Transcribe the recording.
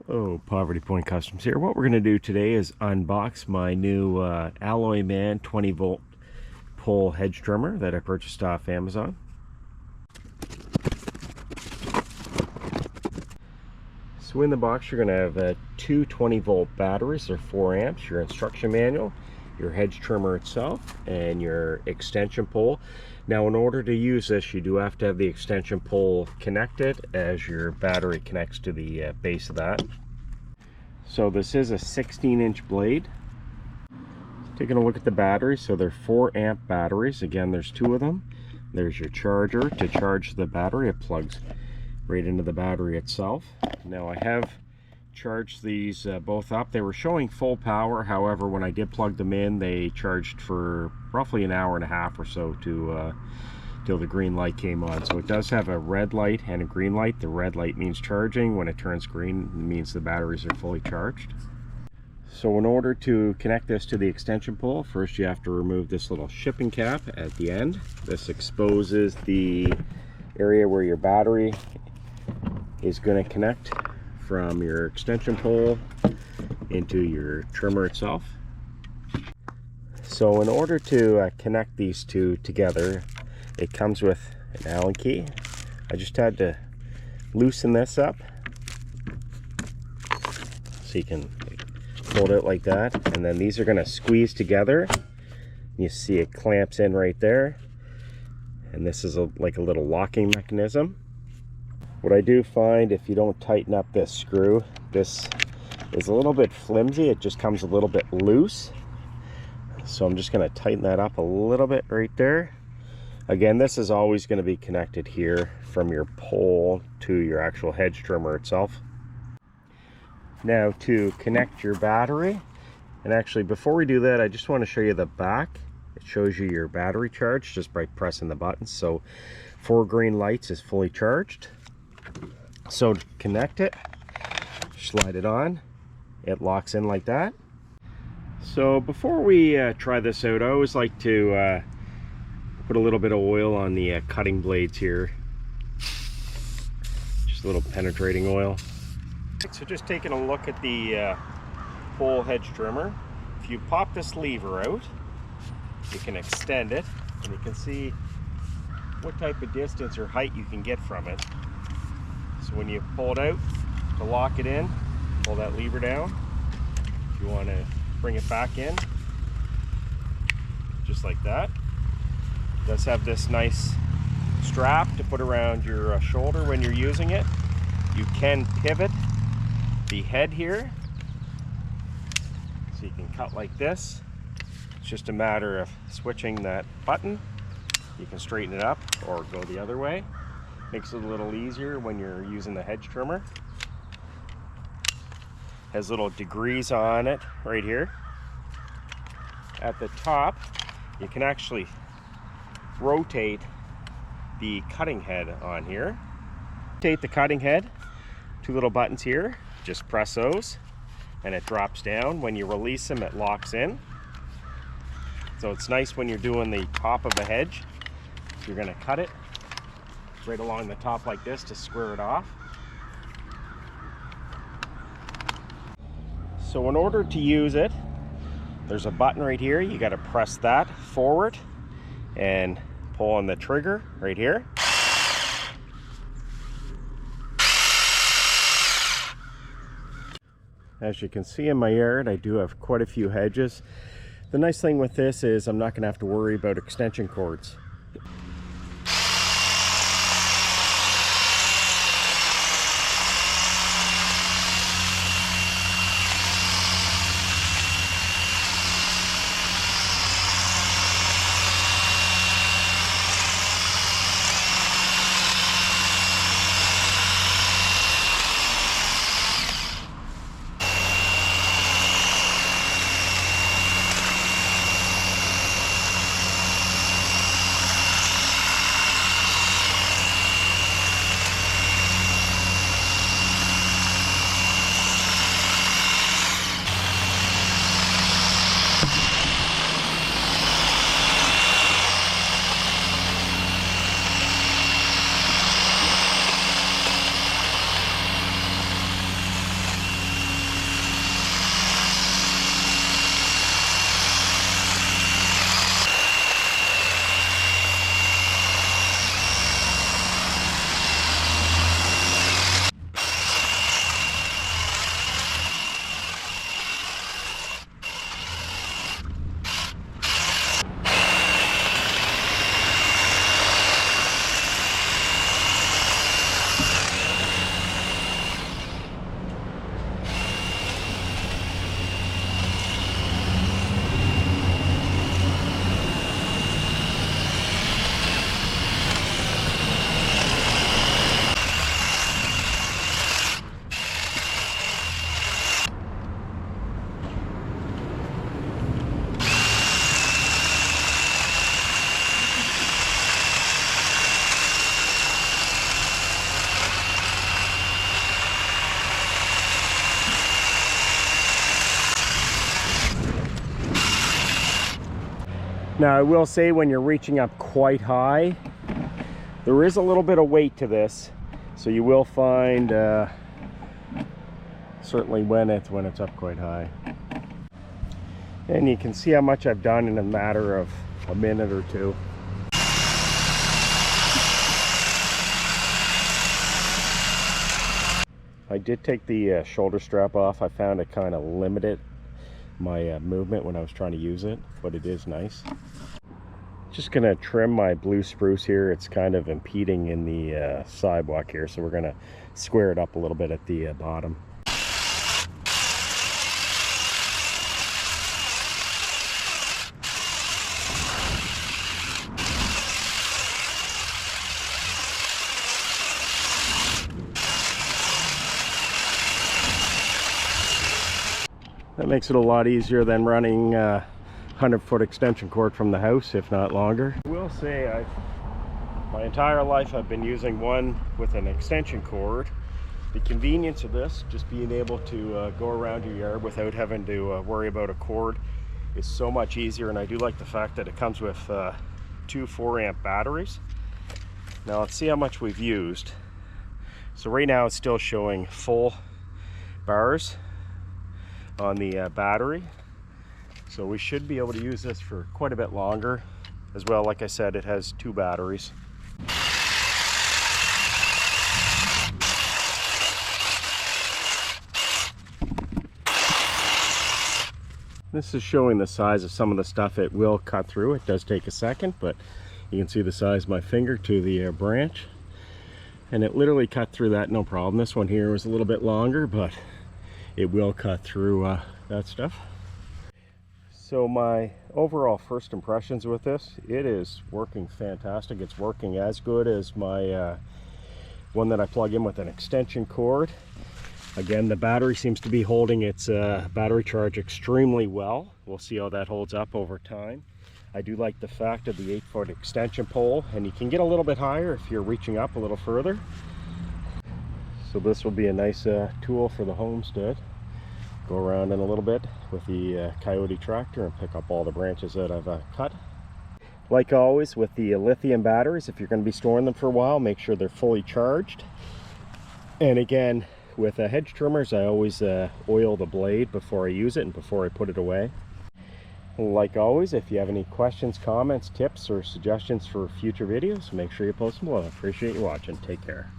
Oh, Poverty Point Customs here. What we're going to do today is unbox my new Alloyman 20V pole hedge trimmer that I purchased off Amazon. So in the box you're going to have two 20V batteries. They're 4 amps, your instruction manual, your hedge trimmer itself, and your extension pole. Now in order to use this, you do have to have the extension pole connected as your battery connects to the base of that. So this is a 16-inch blade. Taking a look at the batteries, so they're 4 amp batteries. Again, there's 2 of them. There's your charger to charge the battery. It plugs right into the battery itself. Now I have charged these both up. They were showing full power, however when I did plug them in they charged for roughly an hour and a half or so to till the green light came on. So it does have a red light and a green light. The red light means charging. When it turns green, it means the batteries are fully charged. So in order to connect this to the extension pole, first you have to remove this little shipping cap at the end. This exposes the area where your battery is going to connect from your extension pole into your trimmer itself. So in order to connect these two together, it comes with an Allen key. I just had to loosen this up so you can hold it like that, and then these are going to squeeze together. You see it clamps in right there, and this is like a little locking mechanism. What I do find, if you don't tighten up this screw, this is a little bit flimsy. It just comes a little bit loose. So I'm just going to tighten that up a little bit right there. Again, this is always going to be connected here from your pole to your actual hedge trimmer itself. Now to connect your battery, and actually before we do that, I just want to show you the back. It shows you your battery charge just by pressing the buttons. So 4 green lights is fully charged. So to connect it, slide it on, it locks in like that. So before we try this out, I always like to put a little bit of oil on the cutting blades here. Just a little penetrating oil. So just taking a look at the pole hedge trimmer. If you pop this lever out, you can extend it, and you can see what type of distance or height you can get from it. So when you pull it out to lock it in, pull that lever down. If you want to bring it back in, just like that. It does have this nice strap to put around your shoulder when you're using it. You can pivot the head here, so you can cut like this. It's just a matter of switching that button. You can straighten it up or go the other way. Makes it a little easier when you're using the hedge trimmer. Has little degrees on it right here. At the top, you can actually rotate the cutting head on here. Rotate the cutting head, 2 little buttons here, just press those and it drops down. When you release them, it locks in. So it's nice when you're doing the top of a hedge. You're going to cut it right along the top like this to square it off. So in order to use it, there's a button right here. You got to press that forward and pull on the trigger right here. As you can see in my yard, I do have quite a few hedges. The nice thing with this is I'm not going to have to worry about extension cords. Now I will say, when you're reaching up quite high, there is a little bit of weight to this, so you will find certainly when it's up quite high. And you can see how much I've done in a matter of a minute or two. I did take the shoulder strap off. I found it kind of limited my movement when I was trying to use it, but it is nice. Just gonna trim my blue spruce here. It's kind of impeding in the sidewalk here, so we're gonna square it up a little bit at the bottom. That makes it a lot easier than running 100-foot extension cord from the house, if not longer. I will say, my entire life I've been using one with an extension cord. The convenience of this, just being able to go around your yard without having to worry about a cord, is so much easier. And I do like the fact that it comes with 2 4-amp batteries. Now let's see how much we've used. So right now it's still showing full bars on the battery, so we should be able to use this for quite a bit longer as well. Like I said, it has 2 batteries. This is showing the size of some of the stuff it will cut through. It does take a second, but you can see the size of my finger to the branch, and it literally cut through that no problem. This one here was a little bit longer, but it will cut through that stuff. So my overall first impressions with this, it is working fantastic. It's working as good as my one that I plug in with an extension cord. Again, the battery seems to be holding its battery charge extremely well. We'll see how that holds up over time. I do like the fact of the 8-foot extension pole, and you can get a little bit higher if you're reaching up a little further. So this will be a nice tool for the homestead. Go around in a little bit with the Coyote tractor and pick up all the branches that I've cut. Like always with the lithium batteries, if you're going to be storing them for a while, make sure they're fully charged. And again, with hedge trimmers, I always oil the blade before I use it and before I put it away. Like always, if you have any questions, comments, tips, or suggestions for future videos, make sure you post them below. I appreciate you watching. Take care.